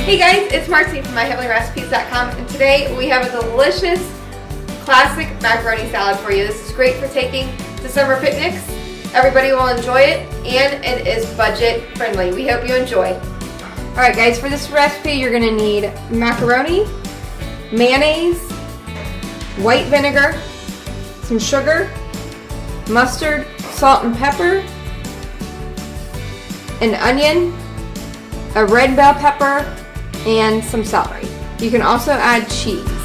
Hey guys, it's Marcy from myheavenlyrecipes.com, and today we have a delicious classic macaroni salad for you. This is great for taking to summer picnics. Everybody will enjoy it, and it is budget friendly. We hope you enjoy. Alright guys, for this recipe you're going to need macaroni, mayonnaise, white vinegar, some sugar, mustard, salt and pepper, an onion, a red bell pepper, and some celery. You can also add cheese.